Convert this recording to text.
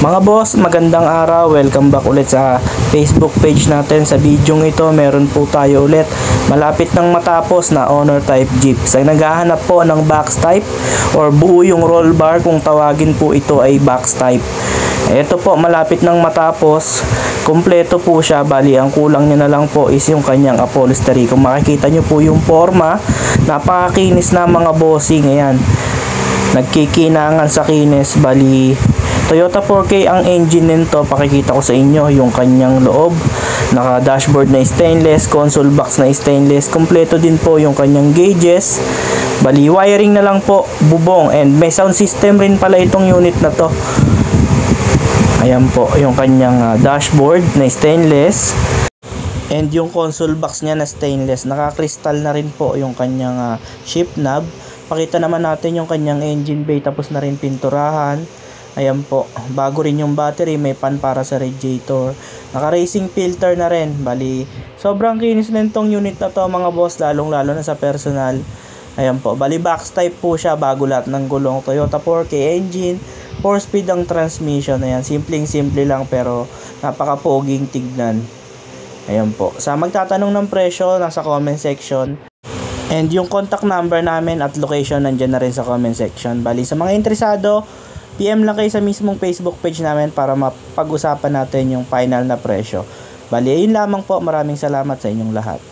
Mga boss, magandang araw. Welcome back ulit sa Facebook page natin. Sa video ito, meron po tayo ulit malapit nang matapos na Honor type Jeep. Sa naghahanap po ng box type or buo yung roll bar, kung tawagin po ito ay box type. Ito po, malapit nang matapos. Kompleto po siya. Bali, ang kulang niya na lang po is yung kanyang upholstery. Kung makikita nyo po yung forma, napakakinis na mga bossing. Ayan, nagkikinangan sa kinis. Bali, Toyota 4K ang engine nito. Pakikita ko sa inyo yung kanyang loob. Naka dashboard na stainless, console box na stainless. Kompleto din po yung kanyang gauges. Bali, wiring na lang po, bubong, and may sound system rin pala itong unit na to. Ayan po yung kanyang dashboard na stainless, and yung console box niya na stainless. Naka-crystal na rin po yung kanyang shift knob. Pakita naman natin yung kanyang engine bay, tapos na rin pinturahan. Ayan po, bago rin yung battery, may pan para sa radiator. Naka-racing filter na rin. Bali, sobrang kinis na itong unit na to mga boss, lalong-lalo na sa personal. Ayan po, bali box type po siya, bago lahat ng gulong. Toyota 4K engine, 4-speed ang transmission. Ayan, simpleng-simple lang pero napaka-poging tignan. Ayan po. Sa magtatanong ng presyo, nasa comment section. And yung contact number namin at location nandyan na rin sa comment section. Bali, sa mga interesado, PM lang kayo sa mismong Facebook page namin para mapag-usapan natin yung final na presyo. Bali, yun lamang po. Maraming salamat sa inyong lahat.